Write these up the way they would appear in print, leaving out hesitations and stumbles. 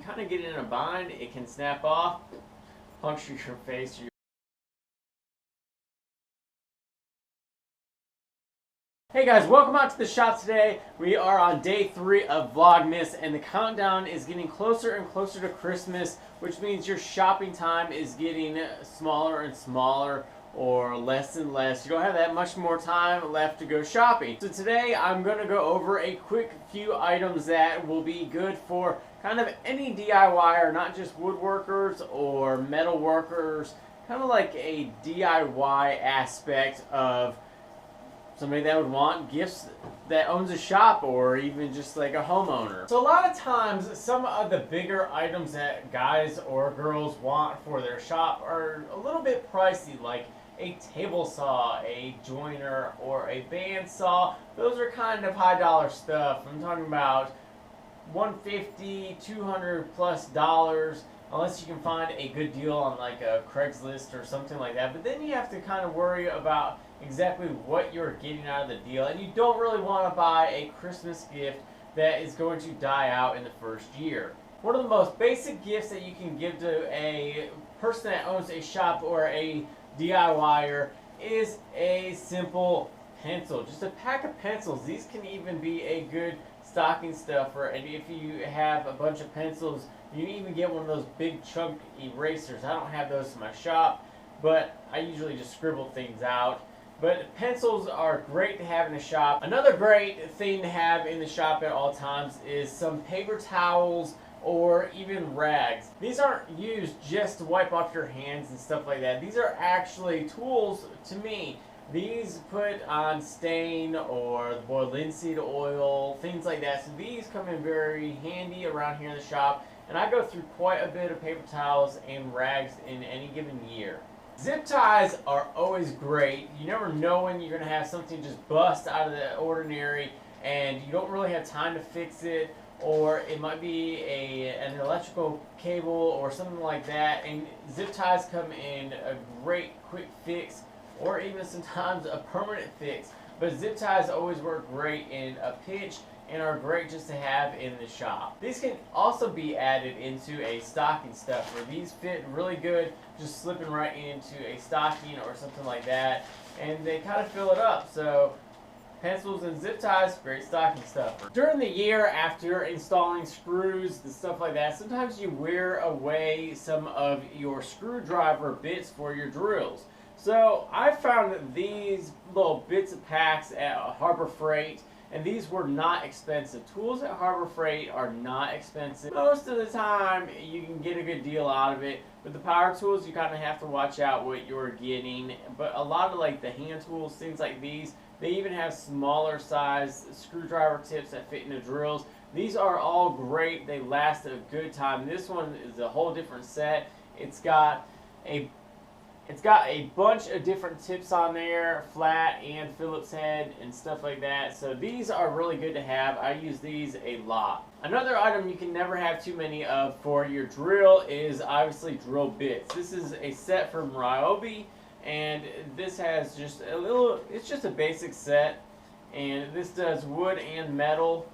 kind of get in a bind, it can snap off, puncture your face. Hey guys, welcome out to the shop today. We are on day 3 of Vlogmas, and the countdown is getting closer and closer to Christmas, which means your shopping time is getting smaller and smaller, or less and less. You don't have that much more time left to go shopping. So today I'm going to go over a quick few items that will be good for kind of any DIYer, not just woodworkers or metal workers, kind of like a DIY aspect of somebody that would want gifts that owns a shop, or even just like a homeowner. So a lot of times some of the bigger items that guys or girls want for their shop are a little bit pricey, like a table saw, a joiner, or a bandsaw. Those are kind of high dollar stuff. I'm talking about $150, $200+ unless you can find a good deal on like a Craigslist or something like that. But then you have to kind of worry about exactly what you're getting out of the deal, and you don't really want to buy a Christmas gift that is going to die out in the first year. One of the most basic gifts that you can give to a person that owns a shop or a DIYer is a simple pencil. Just a pack of pencils. These can even be a good stocking stuffer, and if you have a bunch of pencils, you can even get one of those big chunk erasers. I don't have those in my shop, but I usually just scribble things out. But pencils are great to have in the shop. Another great thing to have in the shop at all times is some paper towels or even rags. These aren't used just to wipe off your hands and stuff like that. These are actually tools to me. These put on stain or boiled linseed oil, things like that. So these come in very handy around here in the shop, and I go through quite a bit of paper towels and rags in any given year. Zip ties are always great. You never know when you're going to have something just bust out of the ordinary and you don't really have time to fix it, or it might be an electrical cable or something like that, and zip ties come in a great quick fix, or even sometimes a permanent fix. But zip ties always work great in a pinch and are great just to have in the shop. These can also be added into a stocking stuffer. These fit really good just slipping right into a stocking or something like that, and they kind of fill it up. So pencils and zip ties, great stocking stuffer. During the year, after installing screws and stuff like that, sometimes you wear away some of your screwdriver bits for your drills. So I found these little bits of packs at Harbor Freight, and these were not expensive. Tools at Harbor Freight are not expensive. Most of the time you can get a good deal out of it. With the power tools, you kind of have to watch out what you're getting. But a lot of like the hand tools, things like these, they even have smaller size screwdriver tips that fit into drills. These are all great. They last a good time. This one is a whole different set. It's got a bunch of different tips on there, flat and Phillips head and stuff like that. So these are really good to have. I use these a lot. Another item you can never have too many of for your drill is obviously drill bits. This is a set from Ryobi, and this has just a little, it's just a basic set, and this does wood and metal.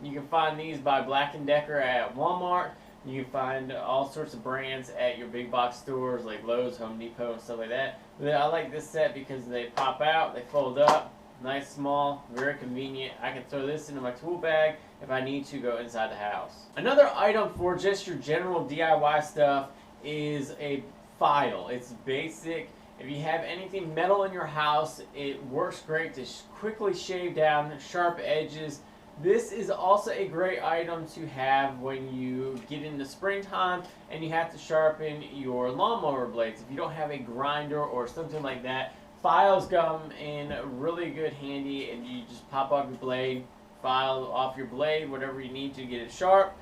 You can find these by Black & Decker at Walmart. You can find all sorts of brands at your big box stores like Lowe's, Home Depot, and stuff like that. But I like this set because they pop out, they fold up, nice, small, very convenient. I can throw this into my tool bag if I need to go inside the house. Another item for just your general DIY stuff is a file. It's basic. If you have anything metal in your house, it works great to quickly shave down sharp edges. This is also a great item to have when you get into springtime and you have to sharpen your lawnmower blades. If you don't have a grinder or something like that, files come in really good handy, and you just pop off your blade, file off your blade, whatever you need to get it sharp,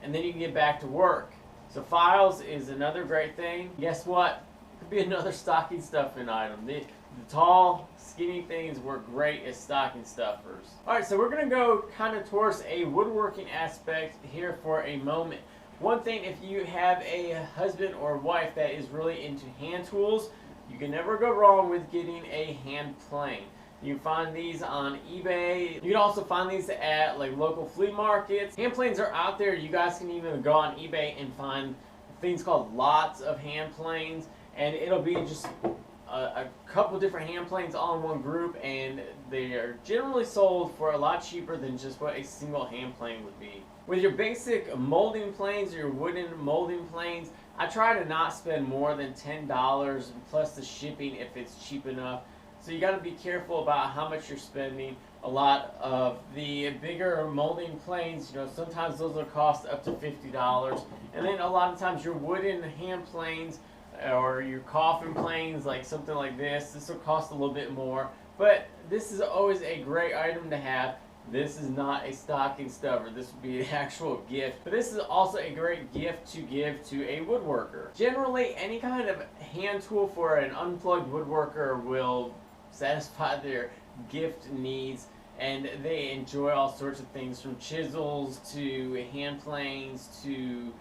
and then you can get back to work. So files is another great thing. Guess what? It could be another stocking stuffing item. The tall, skinny things work great as stocking stuffers. Alright, so we're going to go kind of towards a woodworking aspect here for a moment. One thing, if you have a husband or wife that is really into hand tools, you can never go wrong with getting a hand plane. You can find these on eBay. You can also find these at like local flea markets. Hand planes are out there. You guys can even go on eBay and find things called lots of hand planes, and it'll be just a couple different hand planes all in one group, and they are generally sold for a lot cheaper than just what a single hand plane would be. With your basic molding planes or your wooden molding planes, I try to not spend more than $10 plus the shipping if it's cheap enough. So you got to be careful about how much you're spending. A lot of the bigger molding planes, you know, sometimes those will cost up to $50, and then a lot of times your wooden hand planes or your coffin planes, like something like this will cost a little bit more, but this is always a great item to have. This is not a stocking stuffer. This would be an actual gift, but this is also a great gift to give to a woodworker. Generally, any kind of hand tool for an unplugged woodworker will satisfy their gift needs, and they enjoy all sorts of things from chisels to hand planes to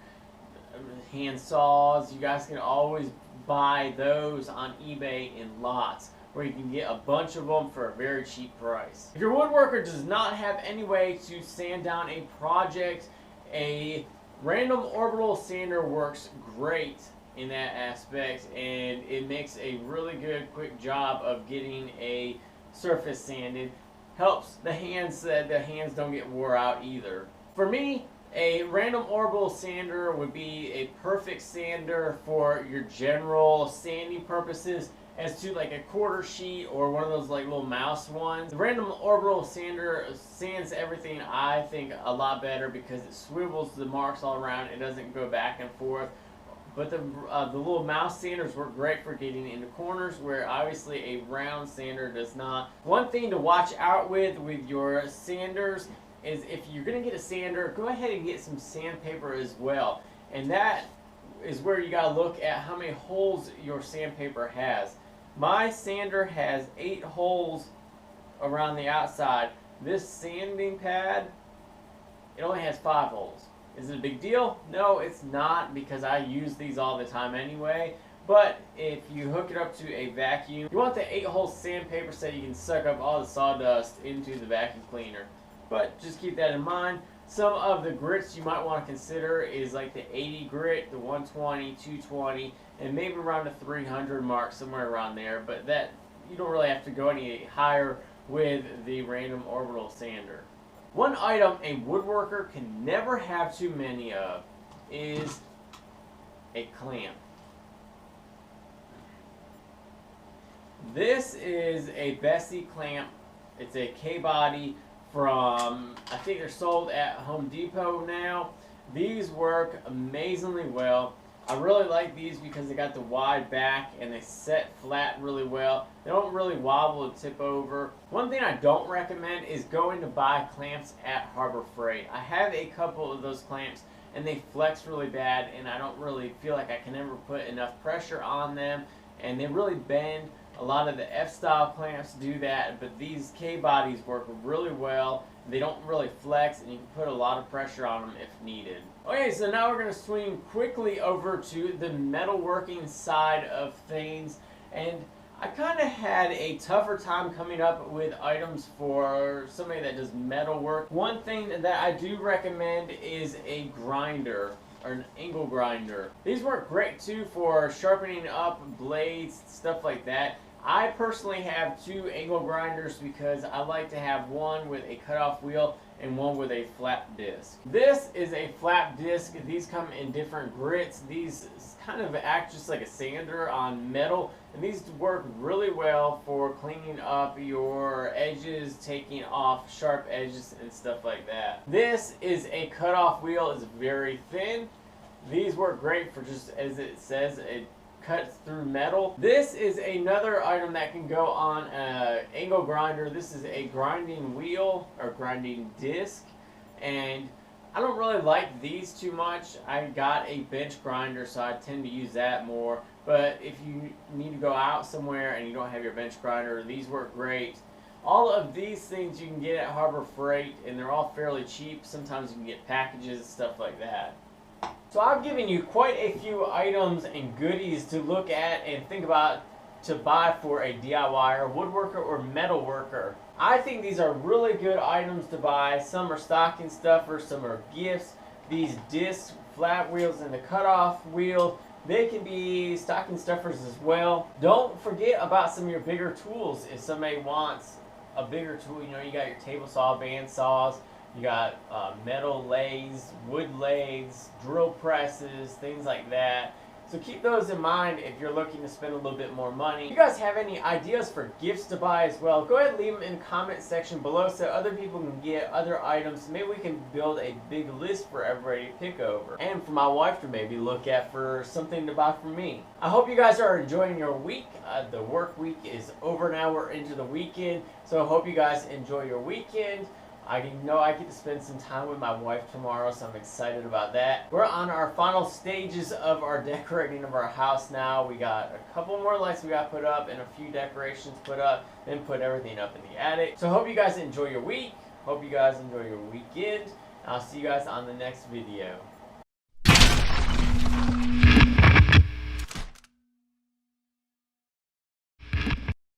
hand saws. You guys can always buy those on eBay in lots, where you can get a bunch of them for a very cheap price. If your woodworker does not have any way to sand down a project, a random orbital sander works great in that aspect, and it makes a really good quick job of getting a surface sanded. Helps the hands that the hands don't get wore out either. For me, a random orbital sander would be a perfect sander for your general sanding purposes, as to like a quarter sheet or one of those like little mouse ones. The random orbital sander sands everything, I think, a lot better because it swivels the marks all around. It doesn't go back and forth. But the little mouse sanders work great for getting into corners, where obviously a round sander does not. One thing to watch out with your sanders is if you're going to get a sander, go ahead and get some sandpaper as well. And that is where you got to look at how many holes your sandpaper has. My sander has 8 holes around the outside. This sanding pad, it only has 5 holes. Is it a big deal? No, it's not, because I use these all the time anyway. But if you hook it up to a vacuum, you want the 8-hole sandpaper so you can suck up all the sawdust into the vacuum cleaner. But just keep that in mind. Some of the grits you might want to consider is like the 80 grit, the 120, 220, and maybe around the 300 mark, somewhere around there. But that, you don't really have to go any higher with the random orbital sander. One item a woodworker can never have too many of is a clamp. This is a Bessie clamp. It's a K-body from, I think they're sold at Home Depot now. These work amazingly well. I really like these because they got the wide back and they set flat really well. They don't really wobble or tip over. One thing I don't recommend is going to buy clamps at Harbor Freight. I have a couple of those clamps and they flex really bad, and I don't really feel like I can ever put enough pressure on them, and they really bend. A lot of the F-style clamps do that, but these K-bodies work really well. They don't really flex, and you can put a lot of pressure on them if needed. Okay, so now we're going to swing quickly over to the metalworking side of things, and I kind of had a tougher time coming up with items for somebody that does metalwork. One thing that I do recommend is a grinder, or an angle grinder. These work great too for sharpening up blades, stuff like that. I personally have 2 angle grinders because I like to have one with a cutoff wheel and one with a flap disc. This is a flap disc. These come in different grits. These kind of act just like a sander on metal, and these work really well for cleaning up your edges, taking off sharp edges and stuff like that. This is a cutoff wheel. It's very thin. These work great for, just as it says, it cuts through metal. This is another item that can go on an angle grinder. This is a grinding wheel or grinding disc, and I don't really like these too much. I got a bench grinder, so I tend to use that more. But if you need to go out somewhere and you don't have your bench grinder, these work great. All of these things you can get at Harbor Freight, and they're all fairly cheap. Sometimes you can get packages and stuff like that. So I've given you quite a few items and goodies to look at and think about to buy for a DIYer, woodworker, or metalworker. I think these are really good items to buy. Some are stocking stuffers, some are gifts. These discs, flat wheels, and the cutoff wheel, they can be stocking stuffers as well. Don't forget about some of your bigger tools. If somebody wants a bigger tool, you know, you got your table saw, band saws, you got metal lathes, wood lathes, drill presses, things like that. So keep those in mind if you're looking to spend a little bit more money. If you guys have any ideas for gifts to buy as well, go ahead and leave them in the comment section below so other people can get other items. Maybe we can build a big list for everybody to pick over. And for my wife to maybe look at for something to buy for me. I hope you guys are enjoying your week. The work week is over now. We're into the weekend. So I hope you guys enjoy your weekend. I know I get to spend some time with my wife tomorrow, so I'm excited about that. We're on our final stages of our decorating of our house now. We got a couple more lights we got put up and a few decorations put up, then put everything up in the attic. So I hope you guys enjoy your week. Hope you guys enjoy your weekend. I'll see you guys on the next video.